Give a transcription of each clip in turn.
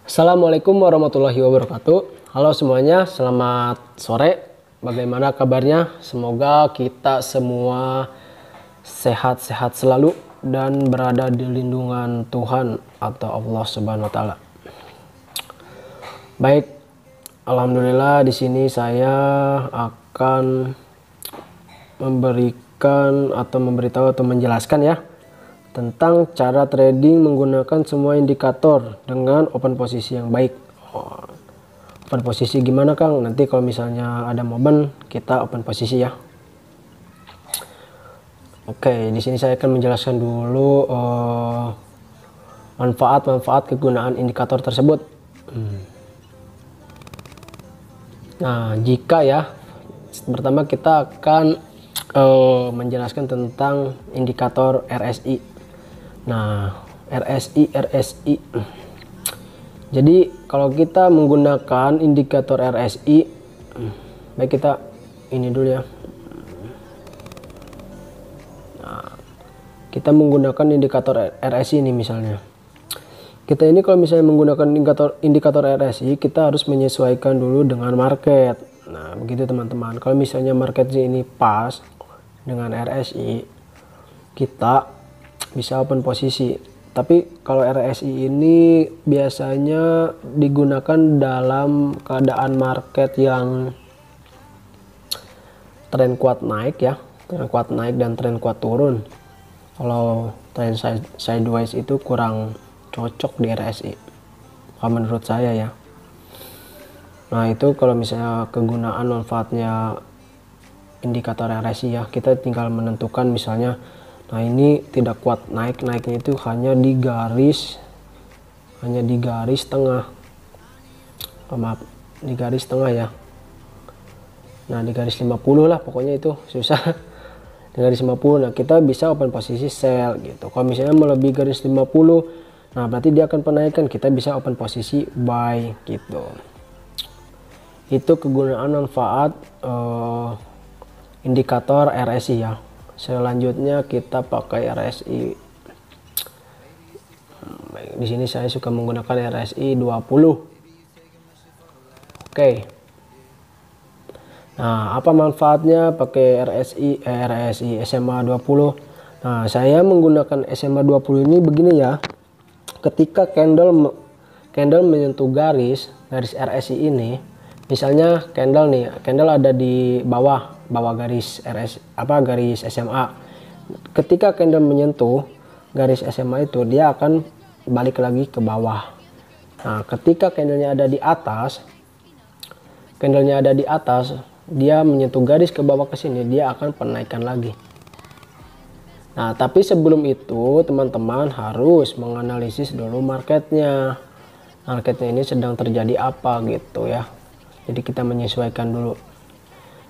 Assalamualaikum warahmatullahi wabarakatuh. Halo semuanya, selamat sore. Bagaimana kabarnya? Semoga kita semua sehat-sehat selalu dan berada di lindungan Tuhan atau Allah Subhanahu wa taala. Baik, alhamdulillah di sini saya akan memberikan atau memberitahu atau menjelaskan ya tentang cara trading menggunakan semua indikator dengan open posisi yang baik. Open posisi gimana Kang? Nanti kalau misalnya ada momen kita open posisi ya. Oke, di sini saya akan menjelaskan dulu manfaat-manfaat kegunaan indikator tersebut. Nah, jika ya, pertama kita akan menjelaskan tentang indikator RSI. Nah, RSI. Jadi kalau kita menggunakan indikator RSI, baik kita ini dulu ya. Nah, kita menggunakan indikator RSI ini misalnya. Kita ini kalau misalnya menggunakan indikator RSI, kita harus menyesuaikan dulu dengan market. Nah, begitu teman-teman. Kalau misalnya marketnya ini pas dengan RSI, kita bisa open posisi. Tapi kalau RSI ini biasanya digunakan dalam keadaan market yang tren kuat naik ya, tren kuat naik dan tren kuat turun. Kalau tren sideways itu kurang cocok di RSI kalau menurut saya ya. Nah, itu kalau misalnya kegunaan manfaatnya indikator RSI ya, kita tinggal menentukan misalnya, nah ini tidak kuat naiknya itu hanya di garis tengah, di garis tengah ya. Nah, di garis 50 lah pokoknya, itu susah. Di garis 50, nah kita bisa open posisi sell gitu. Kalau misalnya melebihi garis 50, nah berarti dia akan penaikan, kita bisa open posisi buy gitu. Itu kegunaan manfaat indikator RSI ya. Selanjutnya kita pakai RSI. Baik, di sini saya suka menggunakan RSI 20. Oke. Nah, apa manfaatnya pakai RSI SMA 20? Nah, saya menggunakan SMA 20 ini begini ya. Ketika candle menyentuh garis RSI ini, misalnya candle ada di bawah garis garis SMA. Ketika candle menyentuh garis SMA itu, dia akan balik lagi ke bawah. Nah, ketika candlenya ada di atas, dia menyentuh garis ke bawah ke sini, dia akan penaikan lagi. Nah, tapi sebelum itu teman-teman harus menganalisis dulu marketnya. Marketnya ini sedang terjadi apa gitu ya. Jadi kita menyesuaikan dulu.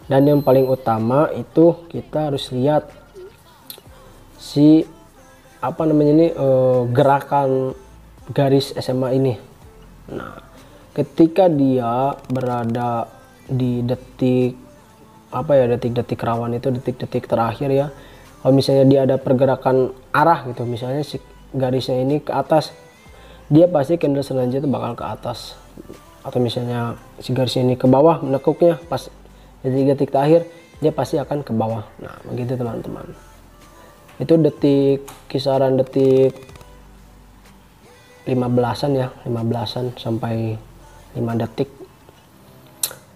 Dan yang paling utama itu kita harus lihat si gerakan garis SMA ini. Nah, ketika dia berada di detik-detik rawan, itu detik-detik terakhir ya. Kalau misalnya dia ada pergerakan arah gitu, misalnya si garisnya ini ke atas, dia pasti candle selanjutnya bakal ke atas. Atau misalnya si garisnya ini ke bawah, menekuknya pas detik-detik terakhir, dia pasti akan ke bawah. Nah, begitu teman-teman. Itu kisaran detik 15-an ya, 15-an sampai 5 detik.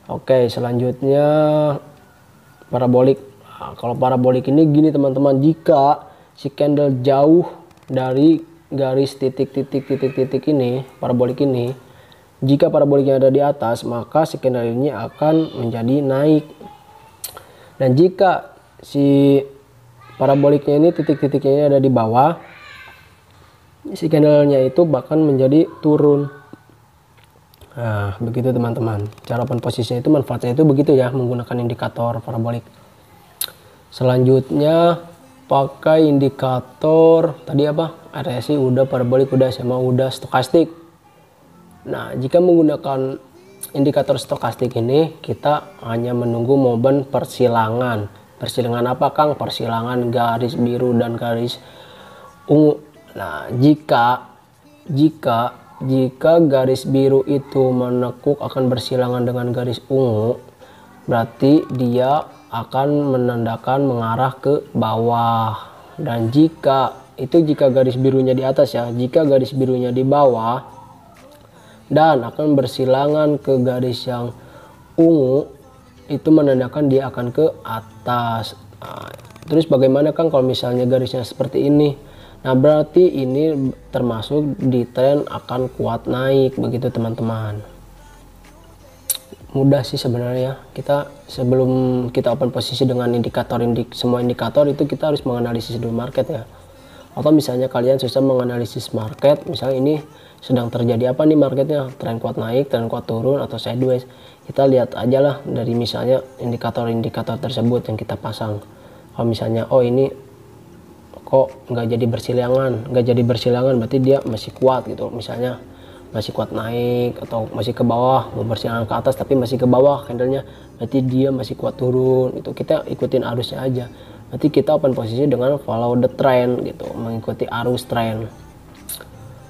Oke, selanjutnya parabolik. Nah, kalau parabolik ini gini teman-teman, jika si candle jauh dari garis titik ini, parabolik ini, jika paraboliknya ada di atas, maka si candle ini akan menjadi naik. Dan jika si paraboliknya ini titik-titiknya ini ada di bawah, si candlenya itu bahkan menjadi turun. Nah, begitu teman-teman. Cara open posisinya itu, manfaatnya itu begitu ya, menggunakan indikator parabolik. Selanjutnya pakai indikator tadi apa? RSI udah, parabolik udah, SMA udah, stokastik. Nah, jika menggunakan indikator stokastik ini, kita hanya menunggu momen persilangan. Persilangan apa Kang? Persilangan garis biru dan garis ungu. Nah, jika jika garis biru itu menekuk akan bersilangan dengan garis ungu, berarti dia akan menandakan mengarah ke bawah. Dan jika garis birunya di atas ya, jika garis birunya di bawah dan akan bersilangan ke garis yang ungu, itu menandakan dia akan ke atas. Nah, terus bagaimana Kang kalau misalnya garisnya seperti ini? Nah, berarti ini termasuk di tren akan kuat naik, begitu teman-teman. Mudah sih sebenarnya. Kita sebelum kita open posisi dengan semua indikator itu kita harus menganalisis dulu market ya. Atau misalnya kalian susah menganalisis market, misalnya ini sedang terjadi apa nih marketnya, tren kuat naik, tren kuat turun, atau sideways, kita lihat aja lah dari misalnya indikator-indikator tersebut yang kita pasang. Kalau misalnya oh ini kok nggak jadi bersilangan, berarti dia masih kuat gitu, misalnya masih kuat naik atau masih ke bawah, mau bersilangan ke atas tapi masih ke bawah candlenya, berarti dia masih kuat turun. Itu kita ikutin arusnya aja. Nanti kita open posisi dengan follow the trend gitu, mengikuti arus tren.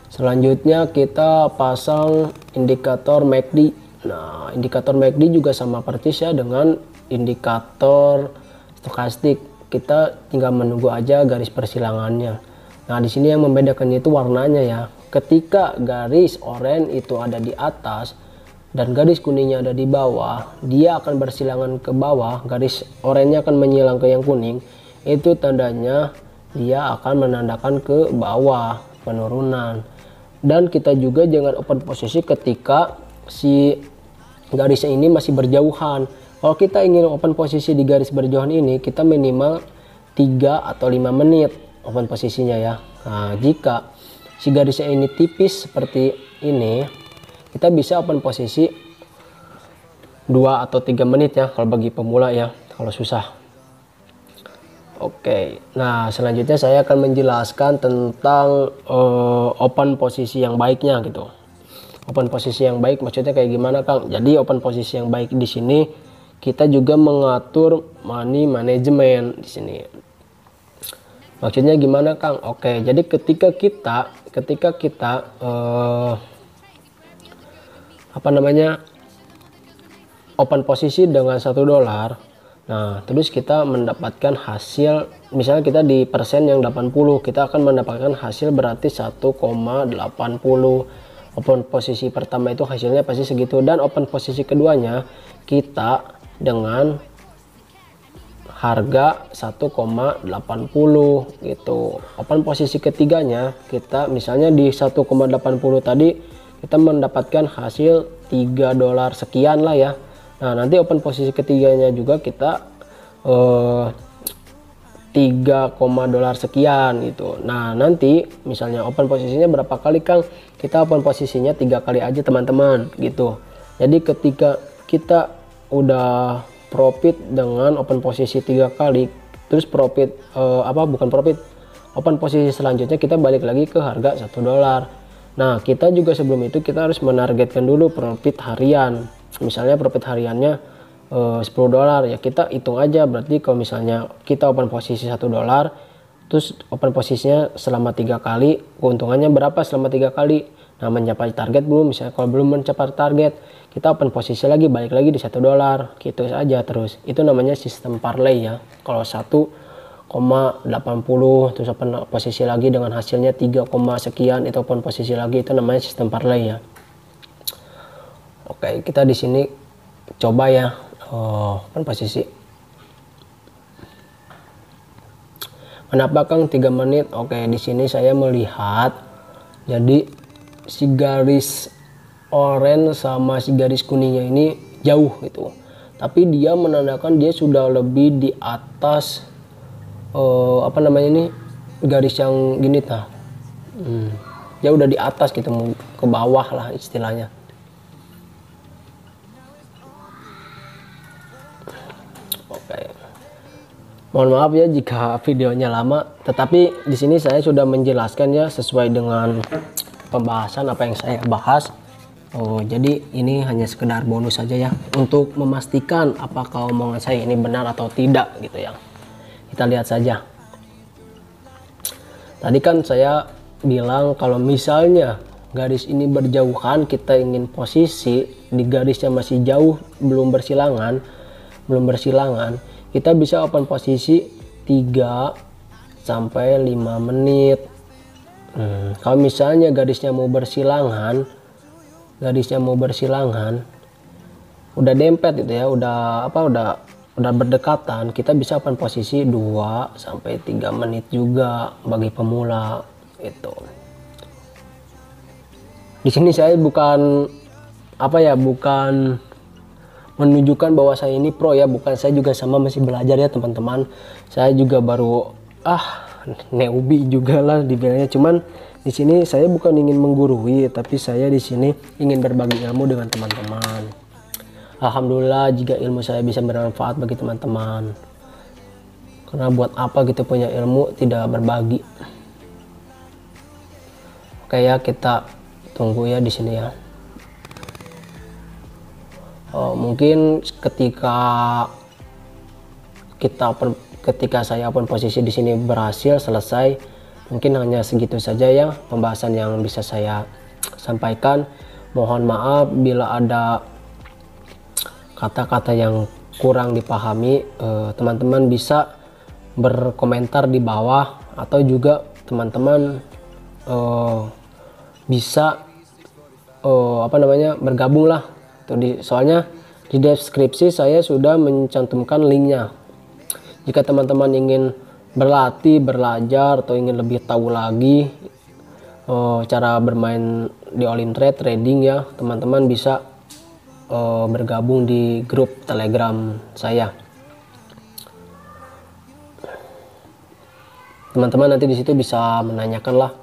Selanjutnya kita pasang indikator MACD. Nah, indikator MACD juga sama persis ya dengan indikator stokastik. Kita tinggal menunggu aja garis persilangannya. Nah, di sini yang membedakannya itu warnanya ya. Ketika garis oranye itu ada di atas dan garis kuningnya ada di bawah, dia akan bersilangan ke bawah, garis oranye akan menyilang ke yang kuning, itu tandanya dia akan menandakan ke bawah, penurunan. Dan kita juga jangan open posisi ketika si garisnya ini masih berjauhan. Kalau kita ingin open posisi di garis berjauhan ini, kita minimal 3 atau 5 menit open posisinya ya. Nah, jika si garisnya ini tipis seperti ini, kita bisa open posisi 2 atau 3 menit ya kalau bagi pemula ya, kalau susah. Oke, nah selanjutnya saya akan menjelaskan tentang open posisi yang baiknya gitu. Open posisi yang baik maksudnya kayak gimana Kang? Jadi open posisi yang baik di sini kita juga mengatur money management di sini. Maksudnya gimana Kang? Oke, jadi ketika kita open posisi dengan $1, nah terus kita mendapatkan hasil, misalnya kita di persen yang 80, kita akan mendapatkan hasil berarti 1,80. Open posisi pertama itu hasilnya pasti segitu, dan open posisi keduanya kita dengan harga 1,80 gitu. Open posisi ketiganya kita misalnya di 1,80 tadi kita mendapatkan hasil $3 sekian lah ya. Nah, nanti open posisi ketiganya juga kita $3, sekian gitu. Nah, nanti misalnya open posisinya berapa kali Kang? Kita open posisinya 3 kali aja teman-teman gitu. Jadi ketika kita udah profit dengan open posisi 3 kali, terus profit open posisi selanjutnya kita balik lagi ke harga $1. Nah, kita juga sebelum itu kita harus menargetkan dulu profit harian. Misalnya profit hariannya $10 ya, kita hitung aja, berarti kalau misalnya kita open posisi $1 terus open posisinya selama 3 kali, keuntungannya berapa selama 3 kali? Nah, mencapai target belum? Misalnya kalau belum mencapai target, kita open posisi lagi, balik lagi di $1 gitu saja terus. Itu namanya sistem parlay ya. Kalau 1,80 terus open posisi lagi dengan hasilnya 3, sekian, itu open posisi lagi, itu namanya sistem parlay ya. Oke, kita di sini coba ya open posisi. Kenapa Kang 3 menit? Oke, di sini saya melihat jadi si garis oranye sama si garis kuningnya ini jauh gitu. Tapi dia menandakan dia sudah lebih di atas garis yang gini tah. Dia udah di atas gitu, mau ke bawah lah istilahnya. Mohon maaf ya jika videonya lama, tetapi di sini saya sudah menjelaskan ya sesuai dengan pembahasan apa yang saya bahas. Jadi ini hanya sekedar bonus saja ya untuk memastikan apakah omongan saya ini benar atau tidak gitu ya. Kita lihat saja. Tadi kan saya bilang kalau misalnya garis ini berjauhan, kita ingin posisi di garisnya masih jauh, belum bersilangan, kita bisa open posisi 3 sampai 5 menit. Kalau misalnya garisnya mau bersilangan, udah dempet gitu ya, udah berdekatan, kita bisa open posisi 2 sampai 3 menit juga bagi pemula itu. Di sini saya bukan menunjukkan bahwa saya ini pro ya, bukan, saya juga sama masih belajar ya teman-teman. Saya juga baru newbie juga lah dibilangnya. Cuman di sini saya bukan ingin menggurui, tapi saya di sini ingin berbagi ilmu dengan teman-teman. Alhamdulillah jika ilmu saya bisa bermanfaat bagi teman-teman. Karena buat apa gitu punya ilmu tidak berbagi? Oke ya, kita tunggu ya di sini ya. Mungkin ketika saya open posisi di sini berhasil selesai, mungkin hanya segitu saja ya pembahasan yang bisa saya sampaikan. Mohon maaf bila ada kata-kata yang kurang dipahami. Teman-teman bisa berkomentar di bawah, atau juga teman-teman bisa bergabung lah. Soalnya di deskripsi saya sudah mencantumkan linknya. Jika teman-teman ingin berlatih, belajar, atau ingin lebih tahu lagi cara bermain di All In Trade trading ya, teman-teman bisa bergabung di grup Telegram saya. Teman-teman nanti di situ bisa menanyakan lah.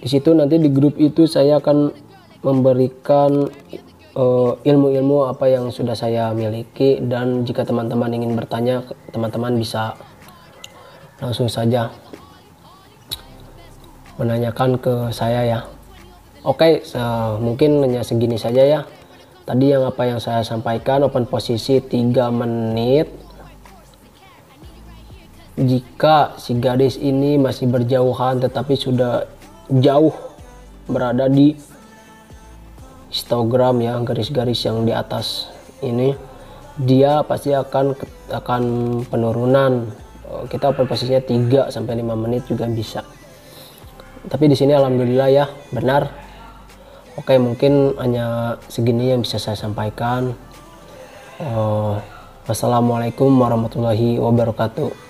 Di situ nanti di grup itu saya akan memberikan ilmu-ilmu apa yang sudah saya miliki, dan jika teman-teman ingin bertanya, teman-teman bisa langsung saja menanyakan ke saya ya. Oke, mungkin hanya segini saja ya. Tadi yang saya sampaikan, open posisi 3 menit. Jika si garis ini masih berjauhan tetapi sudah jauh berada di histogram ya, garis-garis yang di atas ini, dia pasti akan penurunan. Kita open posisinya 3 sampai 5 menit juga bisa. Tapi di sini alhamdulillah ya benar. Oke, mungkin hanya segini yang bisa saya sampaikan. Wassalamualaikum warahmatullahi wabarakatuh.